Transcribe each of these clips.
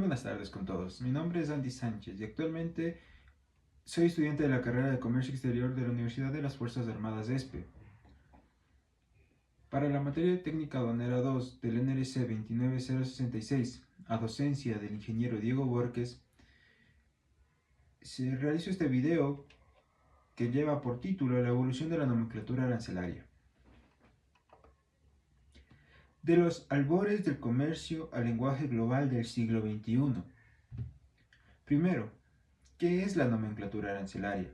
Buenas tardes con todos. Mi nombre es Andy Sánchez y actualmente soy estudiante de la carrera de Comercio Exterior de la Universidad de las Fuerzas Armadas ESPE. Para la materia de Técnica Aduanera 2 del NRC 29066, a docencia del ingeniero Diego Borges, se realizó este video que lleva por título La evolución de la nomenclatura arancelaria. De los albores del comercio al lenguaje global del siglo XXI. Primero, ¿qué es la nomenclatura arancelaria?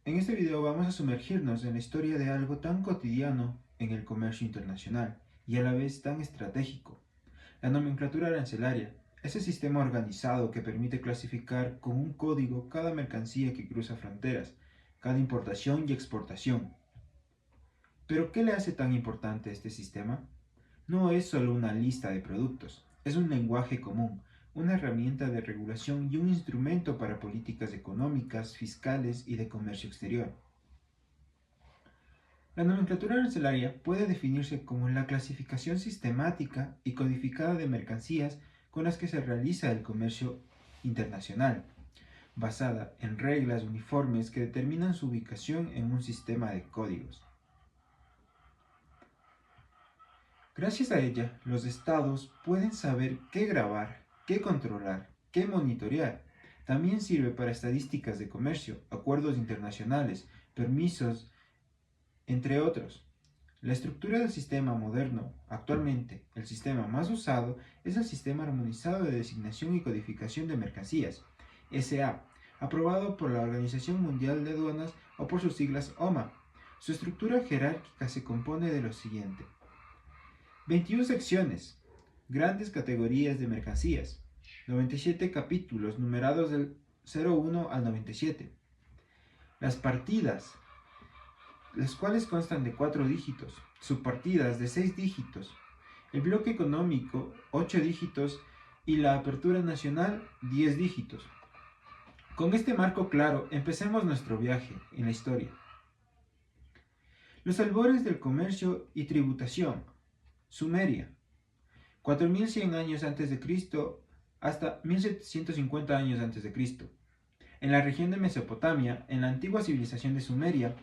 En este video vamos a sumergirnos en la historia de algo tan cotidiano en el comercio internacional y a la vez tan estratégico. La nomenclatura arancelaria es el sistema organizado que permite clasificar con un código cada mercancía que cruza fronteras, cada importación y exportación. ¿Pero qué le hace tan importante este sistema? No es solo una lista de productos, es un lenguaje común, una herramienta de regulación y un instrumento para políticas económicas, fiscales y de comercio exterior. La nomenclatura arancelaria puede definirse como la clasificación sistemática y codificada de mercancías con las que se realiza el comercio internacional, basada en reglas uniformes que determinan su ubicación en un sistema de códigos. Gracias a ella, los estados pueden saber qué grabar, qué controlar, qué monitorear. También sirve para estadísticas de comercio, acuerdos internacionales, permisos, entre otros. La estructura del sistema moderno, actualmente el sistema más usado, es el Sistema Armonizado de Designación y Codificación de Mercancías, SA, aprobado por la Organización Mundial de Aduanas o por sus siglas OMA. Su estructura jerárquica se compone de lo siguiente: 21 secciones, grandes categorías de mercancías, 97 capítulos numerados del 01 al 97. Las partidas, las cuales constan de 4 dígitos, subpartidas de 6 dígitos, el bloque económico 8 dígitos y la apertura nacional 10 dígitos. Con este marco claro, empecemos nuestro viaje en la historia. Los albores del comercio y tributación. Sumeria, 4100 años antes de Cristo hasta 1750 años antes de Cristo. En la región de Mesopotamia, en la antigua civilización de Sumeria,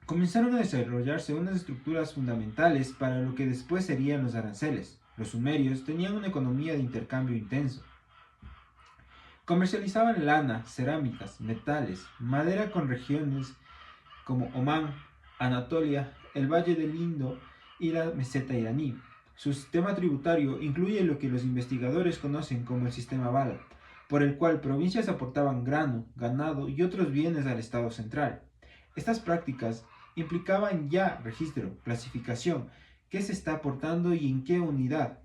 comenzaron a desarrollarse unas estructuras fundamentales para lo que después serían los aranceles. Los sumerios tenían una economía de intercambio intenso. Comercializaban lana, cerámicas, metales, madera con regiones como Omán, Anatolia, el Valle del Indo y la meseta iraní. Su sistema tributario incluye lo que los investigadores conocen como el sistema Bala, por el cual provincias aportaban grano, ganado y otros bienes al Estado central. Estas prácticas implicaban ya registro, clasificación, qué se está aportando y en qué unidad,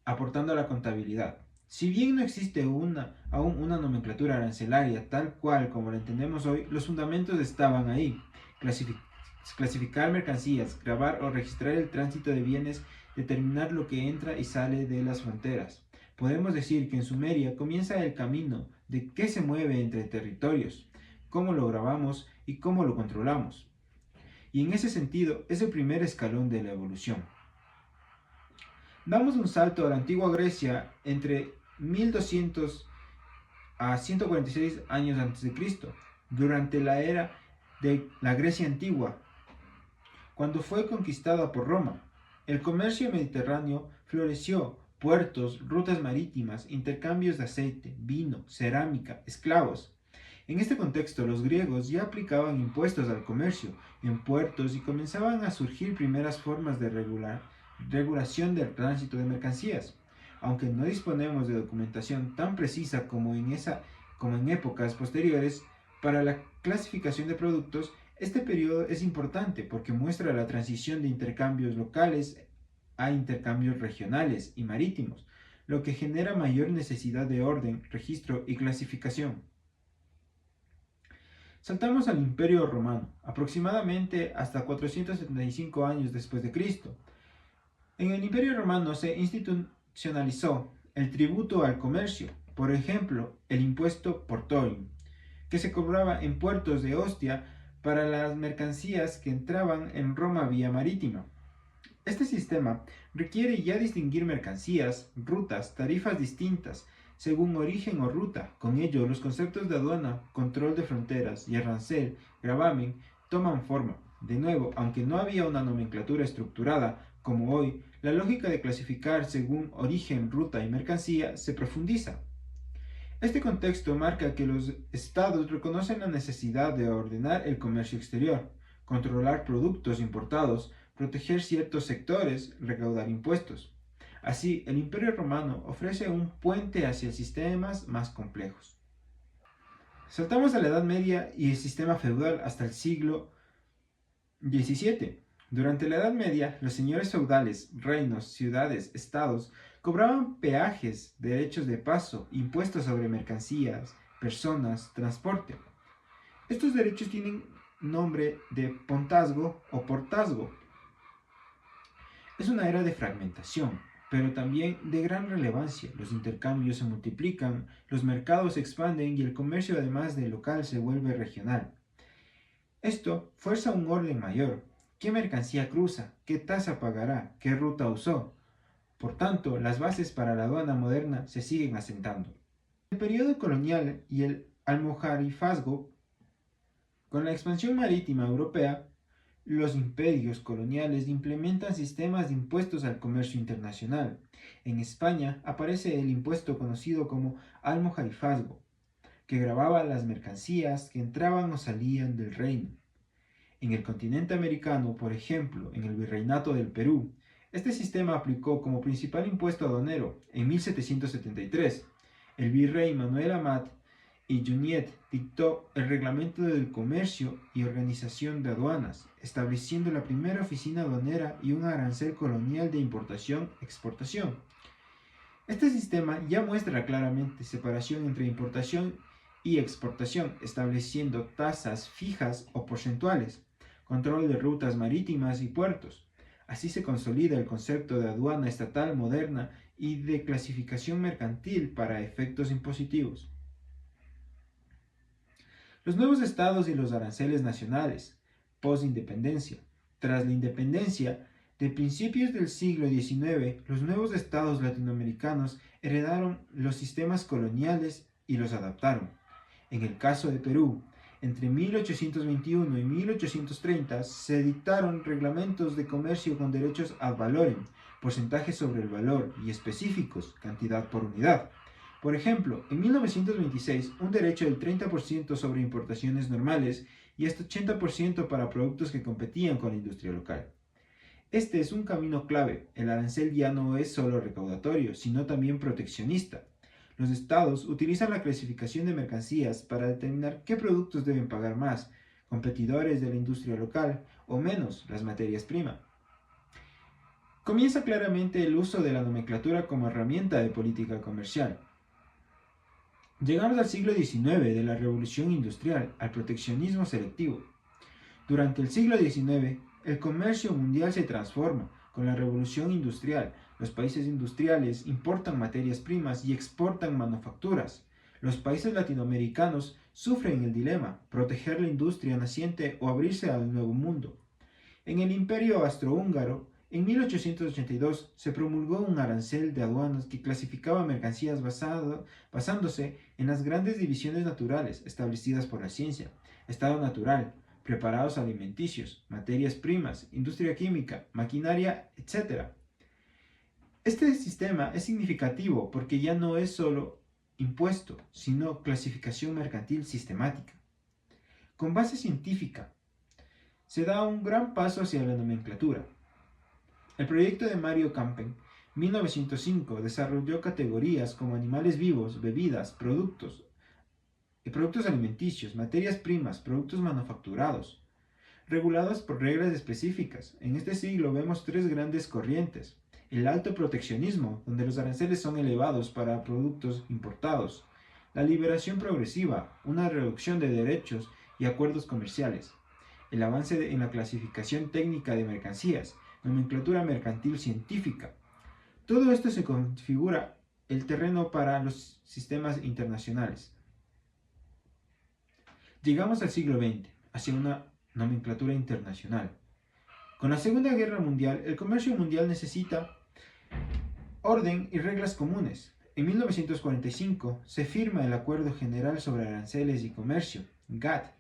aportando a la contabilidad. Si bien no existe aún una nomenclatura arancelaria tal cual como la entendemos hoy, los fundamentos estaban ahí. Clasificar mercancías, grabar o registrar el tránsito de bienes, determinar lo que entra y sale de las fronteras. Podemos decir que en Sumeria comienza el camino de qué se mueve entre territorios, cómo lo grabamos y cómo lo controlamos. Y en ese sentido es el primer escalón de la evolución. Damos un salto a la antigua Grecia entre 1200 a 146 años antes de Cristo, durante la era de la Grecia antigua, cuando fue conquistada por Roma. El comercio mediterráneo floreció: puertos, rutas marítimas, intercambios de aceite, vino, cerámica, esclavos. En este contexto, los griegos ya aplicaban impuestos al comercio en puertos y comenzaban a surgir primeras formas de regulación del tránsito de mercancías. Aunque no disponemos de documentación tan precisa como en épocas posteriores para la clasificación de productos, este periodo es importante porque muestra la transición de intercambios locales a intercambios regionales y marítimos, lo que genera mayor necesidad de orden, registro y clasificación. Saltamos al Imperio Romano, aproximadamente hasta 475 años después de Cristo. En el Imperio Romano se institucionalizó el tributo al comercio, por ejemplo, el impuesto portorium, que se cobraba en puertos de Ostia para las mercancías que entraban en Roma vía marítima. Este sistema requiere ya distinguir mercancías, rutas, tarifas distintas, según origen o ruta. Con ello, los conceptos de aduana, control de fronteras y arancel, gravamen, toman forma. De nuevo, aunque no había una nomenclatura estructurada como hoy, la lógica de clasificar según origen, ruta y mercancía se profundiza. Este contexto marca que los estados reconocen la necesidad de ordenar el comercio exterior, controlar productos importados, proteger ciertos sectores, recaudar impuestos. Así, el Imperio Romano ofrece un puente hacia sistemas más complejos. Saltamos a la Edad Media y el sistema feudal hasta el siglo XVII. Durante la Edad Media, los señores feudales, reinos, ciudades, estados, cobraban peajes, derechos de paso, impuestos sobre mercancías, personas, transporte. Estos derechos tienen nombre de pontazgo o portazgo. Es una era de fragmentación, pero también de gran relevancia. Los intercambios se multiplican, los mercados se expanden y el comercio además de local se vuelve regional. Esto fuerza un orden mayor. ¿Qué mercancía cruza? ¿Qué tasa pagará? ¿Qué ruta usó? Por tanto, las bases para la aduana moderna se siguen asentando. El periodo colonial y el almojarifazgo, con la expansión marítima europea, los imperios coloniales implementan sistemas de impuestos al comercio internacional. En España aparece el impuesto conocido como almojarifazgo, que gravaba las mercancías que entraban o salían del reino. En el continente americano, por ejemplo, en el Virreinato del Perú, este sistema aplicó como principal impuesto aduanero en 1773. El virrey Manuel Amat y Junyent dictó el Reglamento del Comercio y Organización de Aduanas, estableciendo la primera oficina aduanera y un arancel colonial de importación-exportación. Este sistema ya muestra claramente separación entre importación y exportación, estableciendo tasas fijas o porcentuales, control de rutas marítimas y puertos. Así se consolida el concepto de aduana estatal moderna y de clasificación mercantil para efectos impositivos. Los nuevos estados y los aranceles nacionales, post-independencia. Tras la independencia, de principios del siglo XIX, los nuevos estados latinoamericanos heredaron los sistemas coloniales y los adaptaron. En el caso de Perú, entre 1821 y 1830 se dictaron reglamentos de comercio con derechos ad valorem, porcentajes sobre el valor y específicos, cantidad por unidad. Por ejemplo, en 1926, un derecho del 30% sobre importaciones normales y hasta 80% para productos que competían con la industria local. Este es un camino clave. El arancel ya no es solo recaudatorio, sino también proteccionista. Los estados utilizan la clasificación de mercancías para determinar qué productos deben pagar más, competidores de la industria local o menos las materias primas. Comienza claramente el uso de la nomenclatura como herramienta de política comercial. Llegamos al siglo XIX, de la revolución industrial al proteccionismo selectivo. Durante el siglo XIX, el comercio mundial se transforma. Con la revolución industrial, los países industriales importan materias primas y exportan manufacturas. Los países latinoamericanos sufren el dilema, proteger la industria naciente o abrirse al nuevo mundo. En el Imperio Austrohúngaro, en 1882 se promulgó un arancel de aduanas que clasificaba mercancías basándose en las grandes divisiones naturales establecidas por la ciencia: estado natural, preparados alimenticios, materias primas, industria química, maquinaria, etc. Este sistema es significativo porque ya no es solo impuesto, sino clasificación mercantil sistemática. Con base científica, se da un gran paso hacia la nomenclatura. El proyecto de Mario Campen, 1905, desarrolló categorías como animales vivos, bebidas, productos alimenticios, materias primas, productos manufacturados, regulados por reglas específicas. En este siglo vemos tres grandes corrientes: el alto proteccionismo, donde los aranceles son elevados para productos importados; la liberación progresiva, una reducción de derechos y acuerdos comerciales; el avance en la clasificación técnica de mercancías, nomenclatura mercantil científica. Todo esto se configura el terreno para los sistemas internacionales. Llegamos al siglo XX, hacia una nomenclatura internacional. Con la Segunda Guerra Mundial, el comercio mundial necesita orden y reglas comunes. En 1945 se firma el Acuerdo General sobre Aranceles y Comercio, GATT,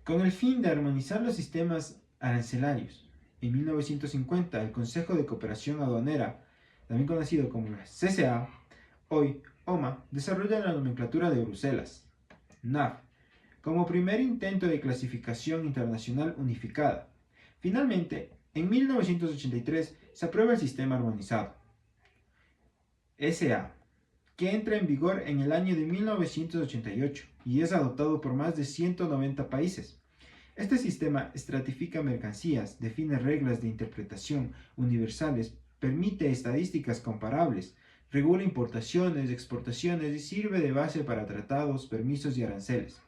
con el fin de armonizar los sistemas arancelarios. En 1950, el Consejo de Cooperación Aduanera, también conocido como la CCA, hoy OMA, desarrolla la nomenclatura de Bruselas, NAF, como primer intento de clasificación internacional unificada. Finalmente, en 1983 se aprueba el sistema armonizado, SA, que entra en vigor en el año de 1988 y es adoptado por más de 190 países. Este sistema estratifica mercancías, define reglas de interpretación universales, permite estadísticas comparables, regula importaciones, exportaciones y sirve de base para tratados, permisos y aranceles.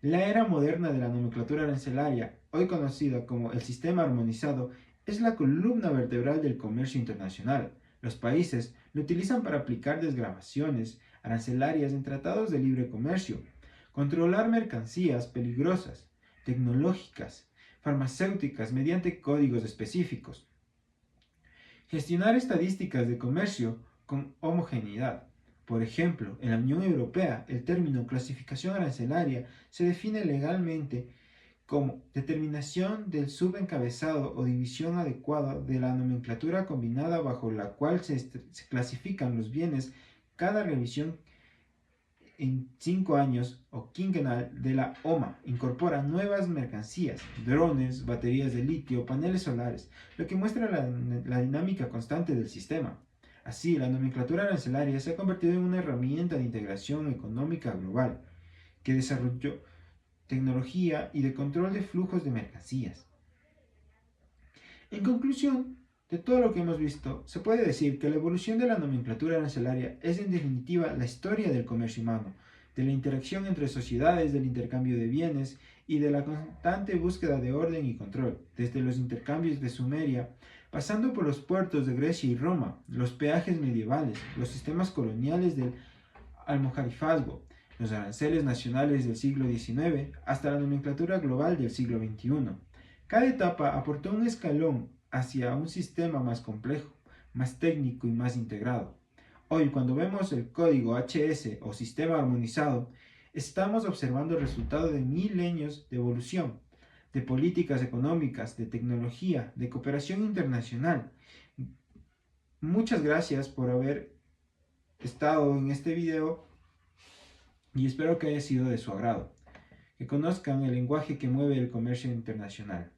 La era moderna de la nomenclatura arancelaria, hoy conocida como el sistema armonizado, es la columna vertebral del comercio internacional. Los países lo utilizan para aplicar desgravaciones arancelarias en tratados de libre comercio, controlar mercancías peligrosas, tecnológicas, farmacéuticas mediante códigos específicos, gestionar estadísticas de comercio con homogeneidad. Por ejemplo, en la Unión Europea, el término clasificación arancelaria se define legalmente como determinación del subencabezado o división adecuada de la nomenclatura combinada bajo la cual se clasifican los bienes. Cada revisión en 5 años o quinquenal de la OMA incorpora nuevas mercancías, drones, baterías de litio, paneles solares, lo que muestra la dinámica constante del sistema. Así, la nomenclatura arancelaria se ha convertido en una herramienta de integración económica global que desarrolló tecnología y de control de flujos de mercancías. En conclusión, de todo lo que hemos visto, se puede decir que la evolución de la nomenclatura arancelaria es en definitiva la historia del comercio humano, de la interacción entre sociedades, del intercambio de bienes y de la constante búsqueda de orden y control, desde los intercambios de Sumeria, pasando por los puertos de Grecia y Roma, los peajes medievales, los sistemas coloniales del almojarifazgo, los aranceles nacionales del siglo XIX, hasta la nomenclatura global del siglo XXI. Cada etapa aportó un escalón hacia un sistema más complejo, más técnico y más integrado. Hoy, cuando vemos el código HS o sistema armonizado, estamos observando el resultado de milenios de evolución, de políticas económicas, de tecnología, de cooperación internacional. Muchas gracias por haber estado en este video y espero que haya sido de su agrado, que conozcan el lenguaje que mueve el comercio internacional.